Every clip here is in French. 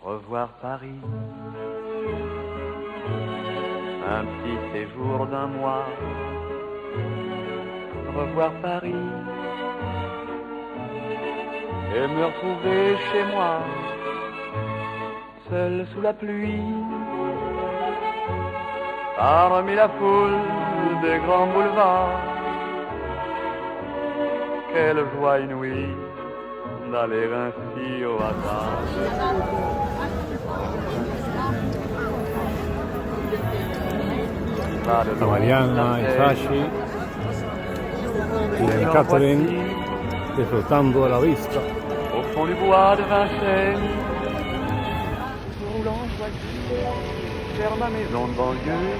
revoir Paris. Un petit séjour d'un mois, revoir Paris et me retrouver chez moi, seul sous la pluie, parmi la foule des grands boulevards. Quelle joie inouïe d'aller ainsi au hasard. Mariana y Sashi y Catherine disfrutando de la vista. Au fond du bois de Vincennes, roulant voiture vers ma maison de banlieue,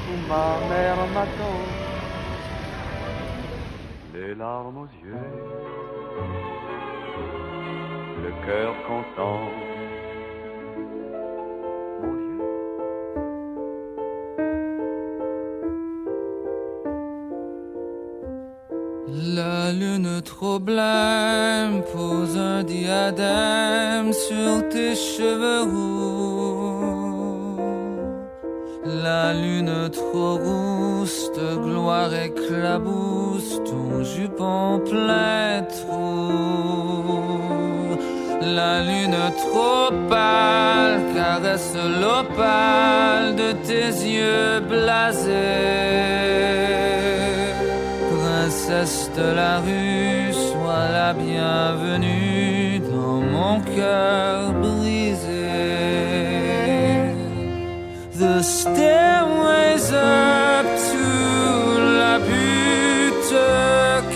où ma mère m'attend, les larmes aux yeux, le cœur content. La lune trop blême pose un diadème sur tes cheveux roux. La lune trop rousse de gloire éclabousse ton jupon plein de trous. La lune trop pâle caresse l'opale de tes yeux blasés. Princesse de la rue, sois la bienvenue dans mon cœur brisé. The stairways up to la butte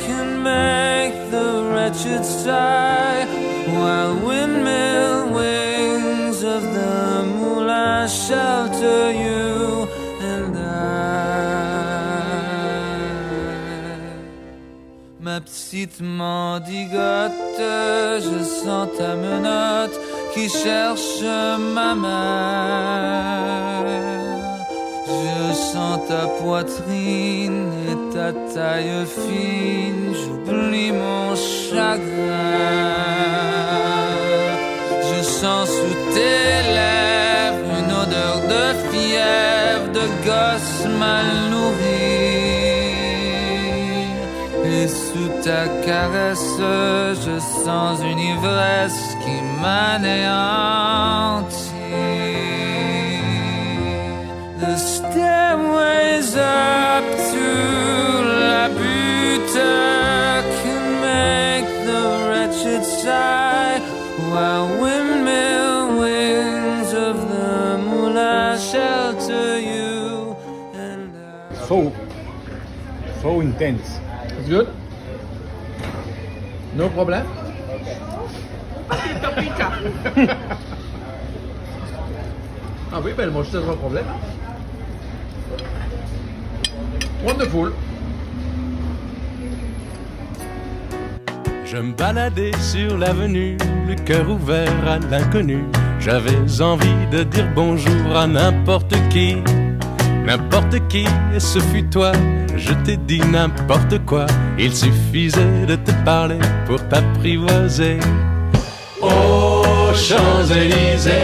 can make the wretched sigh, while windmill wings of the moulin shelter you and Ma petite mendigote, je sens ta menotte qui cherche ma mère. Je sens ta poitrine et ta taille fine, j'oublie mon chagrin. Je sens sous tes lèvres une odeur de fièvre, de gosse mal nourri. Et sous ta caresse, je sens une ivresse qui m'anéantit. The stairways up to la butte can make the wretched sigh, while windmill wings of the moulin shelter you and I. So intense. It's good? No problem? Ah oui, ben moi je sans problème. Wonderful. Je me baladais sur l'avenue, le cœur ouvert à l'inconnu. J'avais envie de dire bonjour à n'importe qui, et ce fut toi. Je t'ai dit n'importe quoi, il suffisait de te parler pour t'apprivoiser. Aux Champs-Élysées,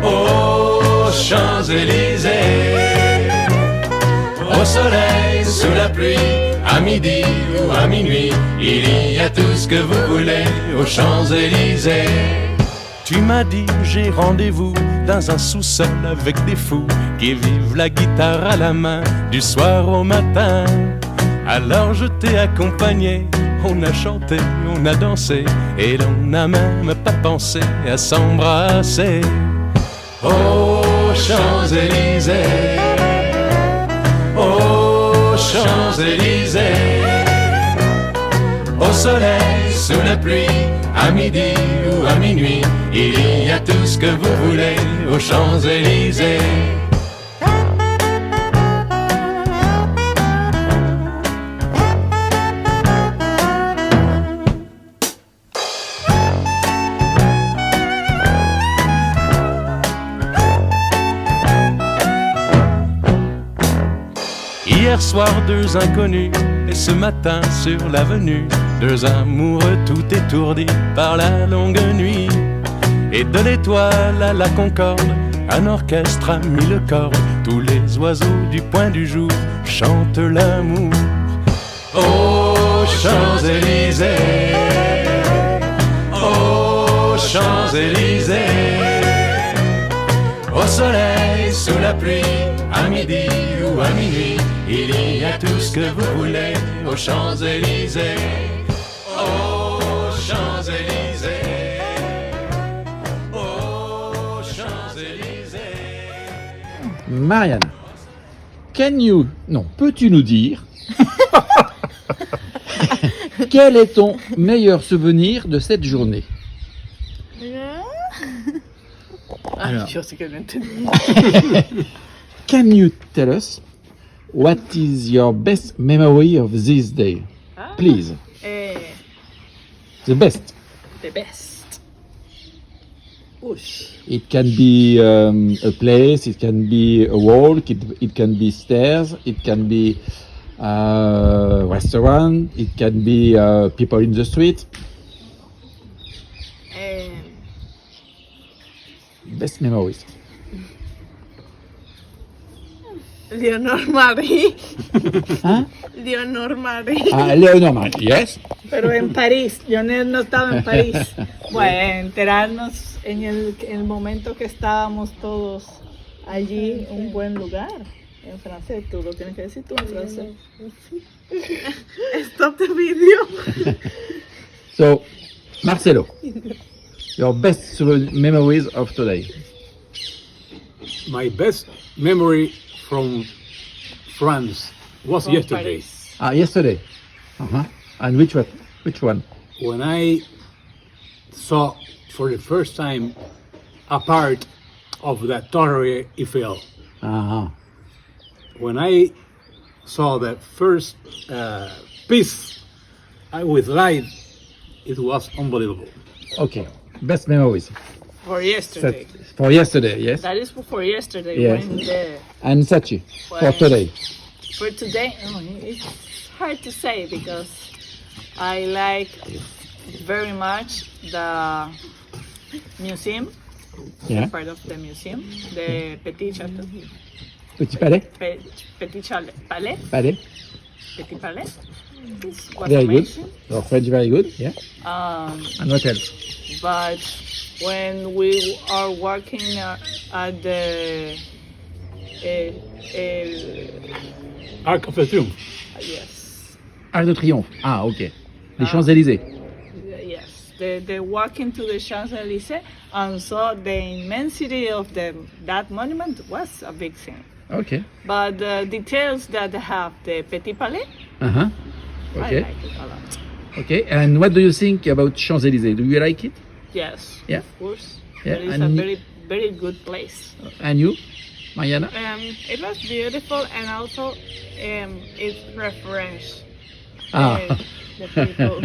aux Champs-Élysées, au soleil, sous la pluie, à midi ou à minuit, il y a tout ce que vous voulez aux Champs-Élysées. Tu m'as dit j'ai rendez-vous dans un sous-sol avec des fous qui vivent la guitare à la main du soir au matin. Alors je t'ai accompagné, on a chanté, on a dansé et l'on n'a même pas pensé à s'embrasser. Aux Champs-Élysées, aux Champs-Élysées, au soleil, sous la pluie, à midi ou à minuit, il y a tout ce que vous voulez aux Champs-Élysées. Hier soir, deux inconnus, et ce matin sur l'avenue, deux amoureux tout étourdis par la longue nuit. Et de l'étoile à la Concorde, un orchestre a mis le corps. Tous les oiseaux du point du jour chantent l'amour. Aux Champs-Élysées, aux Champs-Élysées, au soleil, sous la pluie, à midi ou à minuit, il y a tout ce que vous voulez aux Champs-Élysées, aux Champs-Élysées, aux Champs-Élysées. Marianne, peux-tu nous dire quel est ton meilleur souvenir de cette journée? Alors, Yo sí que no entendí. can you tell us what is your best memory of this day? Please, the best. The best. Ush. It can be a place, it can be a walk, it can be stairs, it can be a restaurant, it can be people in the street. Best memories. Leonor Marie. Hein? Leonor Marie. Ah, Leonor Marie, yes. Pero en París. Leonor no estaba en París. Bueno, enterarnos en el momento que estábamos todos allí, un buen lugar. En francés, tú lo tienes que decir tú en francés. Stop the video. So, Marcelo, your best memories of today. My best memory from France was From yesterday. Paris. Ah, yesterday. Uh-huh. And which one? Which one? When I saw for the first time a part of the Torre Eiffel. Uh-huh. When I saw the first piece with light, it was unbelievable. Okay. Best memories. For yesterday. For yesterday, yes. That is for yesterday. Yes. When the, And Sachi, for Well, today. for today, it's hard to say because I like very much the museum, Yeah. part of the museum, the Petit Château, Petit Palais. Petit Chalet, Palais, Palais. Petit Palais. This was Very good. amazing. Your French very good, yeah. And what else? But when we are working at the Arc of the Triumph. yes, Arc de Triomphe. Ah, ok. Les Champs-Élysées. yes, the walking to the Champs-Élysées and saw the immensity of that monument was a big thing. Ok. But the details that have the Petit Palais, Uh-huh. I Okay. like it a lot. Okay. And what do you think about Champs-Élysées? Do you like it? Yes, Yeah. of course. Yeah, It is and a you- very, very good place. And you, Mariana? It was beautiful and also it's reference. Ah. The people.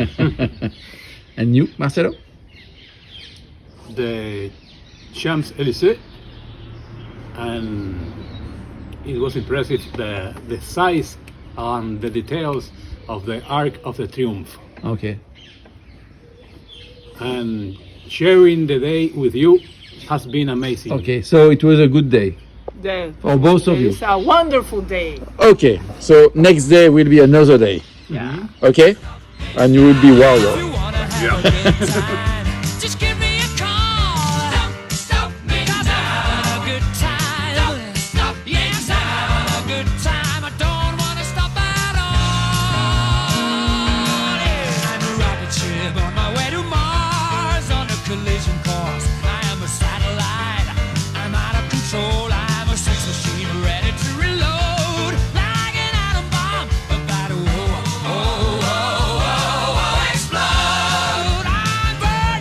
And you, Marcelo? The Champs-Élysées, and it was impressive the size and the details of the Arc of the Triumph. Okay. And sharing the day with you has been amazing. Okay. So it was a good day for both of you. It's a wonderful day. Okay. So next day will be another day. Yeah. Okay. And you will be warrior. You wanna have a good time, just give me a call. Stop me, 'cause I'm having a good time. Yes, I'm having a good time. I don't wanna stop at all. Yeah, I'm a rocket ship on my way to Mars on a collision course. I am a satellite. I'm out of control. I'm a sex machine ready to reload like an atom bomb about to explode. I'm burning.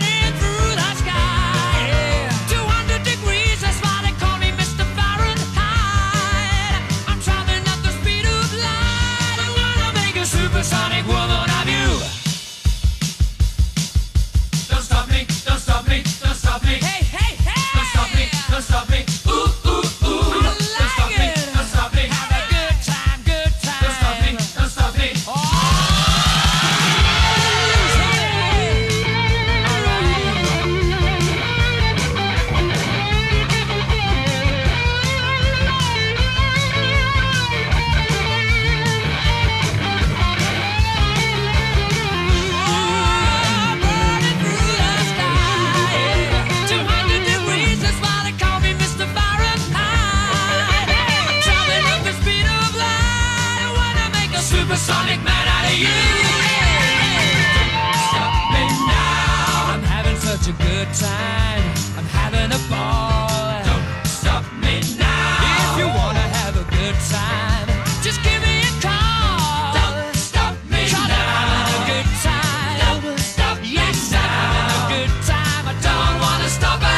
such a good time. I'm having a ball. Don't stop me now. If you wanna have a good time, just give me a call. Don't stop me now. I'm having a good time. Don't stop me now. Yes, I'm having a good time. I don't wanna stop at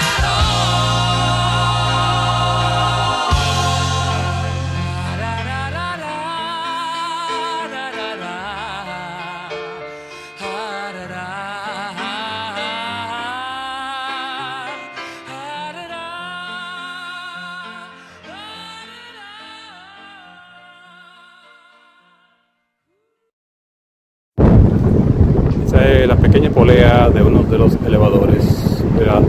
Esta es la pequeña polea de uno de los elevadores de la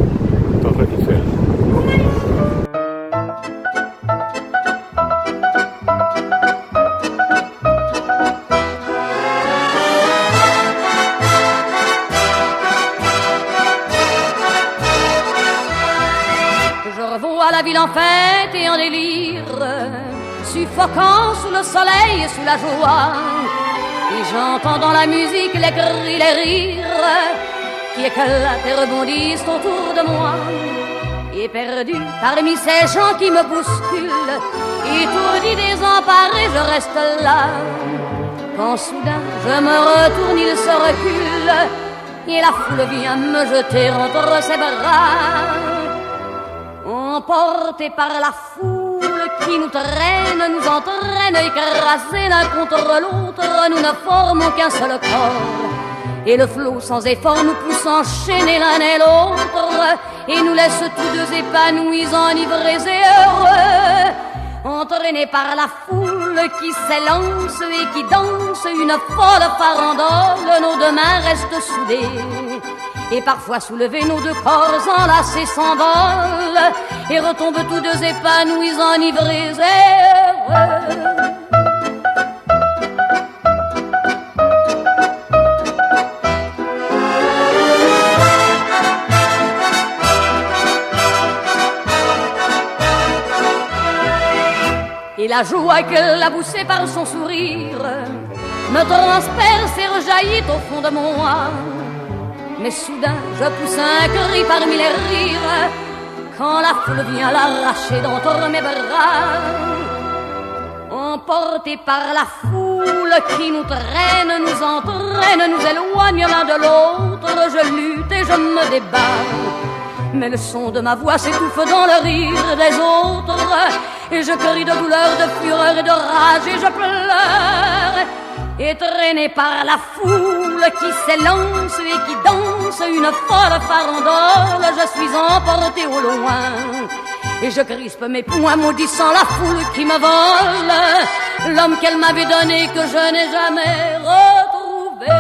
Torre Eiffel. Je revois la ville en fête et en délire, suffocant sous le soleil et sous la joie. Et j'entends dans la musique les cris, les rires qui éclatent et rebondissent autour de moi. Et perdu parmi ces gens qui me bousculent, étourdi, désemparé, je reste là. Quand soudain je me retourne, il se recule et la foule vient me jeter entre ses bras. Emportés par la foule qui nous traîne, nous entraîne, écrasés l'un contre l'autre, nous ne formons qu'un seul corps. Et le flot sans effort nous pousse enchaîner l'un et l'autre, et nous laisse tous deux épanouis, enivrés et heureux. Entraînés par la foule qui s'élance et qui danse une folle farandole, nos deux mains restent soudées. Et parfois soulevés, nos deux corps enlacés s'envolent et retombent tous deux épanouis, enivrés et heureux. Et la joie qu'elle a poussée par son sourire me transperce et rejaillit au fond de moi. Mais soudain je pousse un cri parmi les rires quand la foule vient l'arracher d'entre mes bras. Emportés par la foule qui nous traîne, nous entraîne, nous éloigne l'un de l'autre, je lutte et je me débat. Mais le son de ma voix s'étouffe dans le rire des autres, et je crie de douleur, de fureur et de rage, et je pleure. Et traîné par la foule qui s'élance et qui danse une folle farandole, je suis emporté au loin. Et je crispe mes poings maudissant la foule qui me vole l'homme qu'elle m'avait donné que je n'ai jamais retrouvé.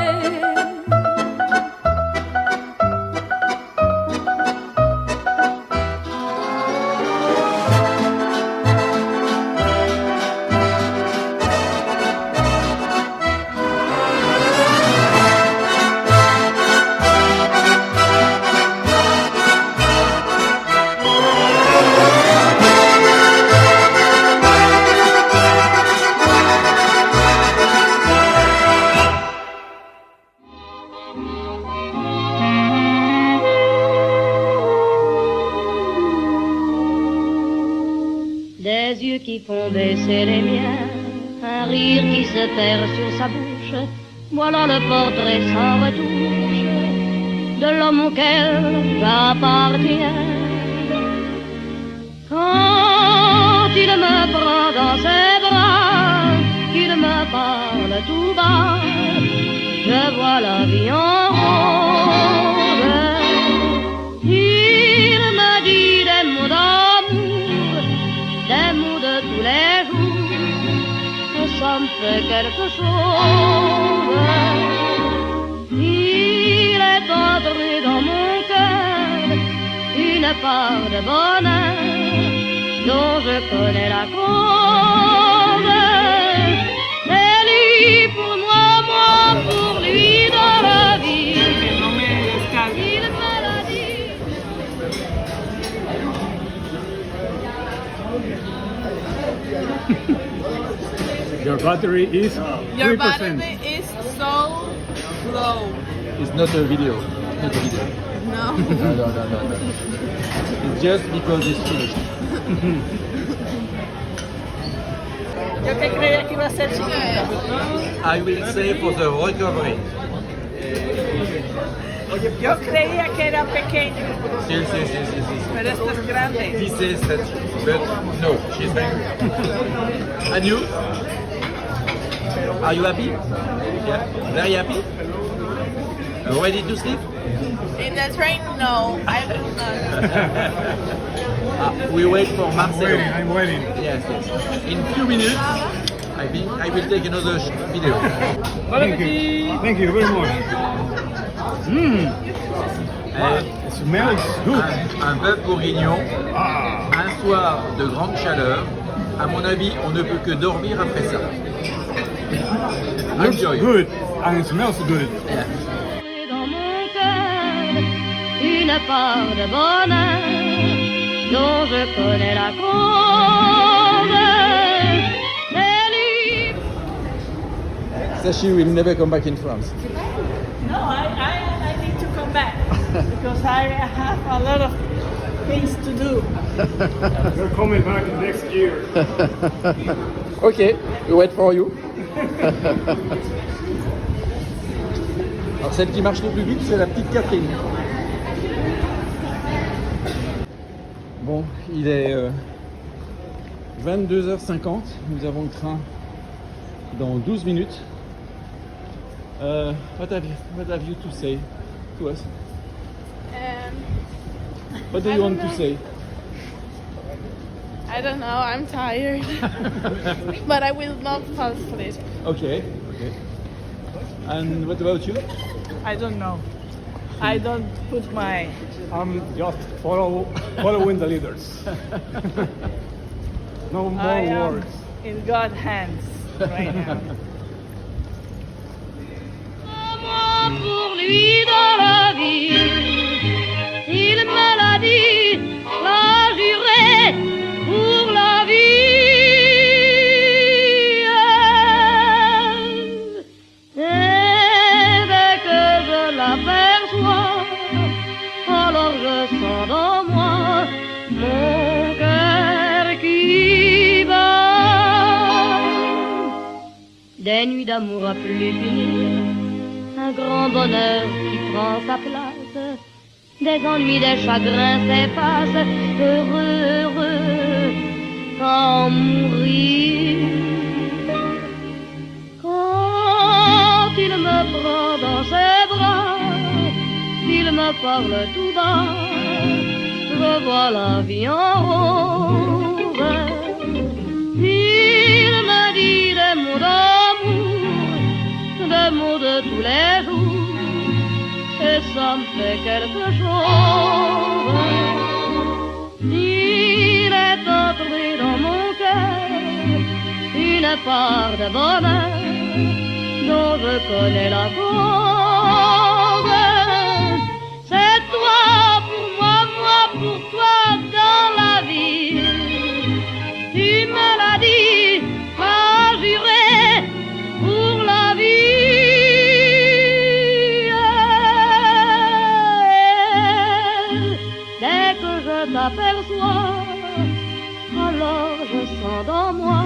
Des yeux qui font baisser les miens, un rire qui se perd sur sa bouche, voilà le portrait sans retouche de l'homme auquel j'appartiens. Quand il me prend dans ses bras, qu'il me parle tout bas, je vois la vie en rose. Il me dit des mots d'amour, des mots de tous les jours, et ça me fait quelque chose. Il est entré dans mon cœur une part de bonheur dont je connais la cause. C'est lui pour moi, moi pour lui dans la vie. Il me l'a dit. Your battery is 3%. Your battery is so low. It's not a video. Not a video. No. No. It's just because it's finished. Yo que creía que iba a ser chiquita. I will say for the recovery. Yo creía que era pequeño, Yes. pero esto es grande. He says that, but no, she's very good. And you? Are you happy? Yeah, very happy? Ready to sleep? In the train, no, I will not. We wait for Marcelo. I'm waiting. Yes. In few minutes, I think I will take another video. Thank you very much. It smells good. Un bœuf bourguignon, Ah, un soir de grande chaleur. À mon avis, on ne peut que dormir après ça. looks Enjoy. good and it smells good. Yeah. Dans mon cœur, une part de bonheur dont je connais la cause. C'est libre. Sashi will never come back in France. No, I need to come back because I have a lot of things to do. You're coming back next year. Ok, we wait for you. Alors celle qui marche le plus vite, c'est la petite Catherine. Bon, il est 22h50, nous avons le train dans 12 minutes. What have you to say to us? What do you want to say? I don't know, I'm tired. But I will not fall asleep. Okay. And what about you? I don't know. I don't put my. I'm just following the leaders. No I more am words. in God's hands right now. Moi pour lui dans la vie, il me l'a dit, l'a juré pour la vie. Et dès que je l'aperçois, alors je sens dans moi mon cœur qui bat. Des nuits d'amour à plus finir, un grand bonheur qui prend sa place, des ennuis, des chagrins s'effacent, heureux, sans mourir. Quand il me prend dans ses bras, il me parle tout bas, je vois la vie en rose. Il me dit des mots d'amour, des mots de tous les jours, et ça me fait quelque chose. Il est entré dans mon cœur une part de bonheur dont je connais la cause. C'est toi pour moi, moi pour toi dans la vie. Tu me l'as dit, m'as juré pour la vie. Dès que je t'aperçois, alors je sens dans moi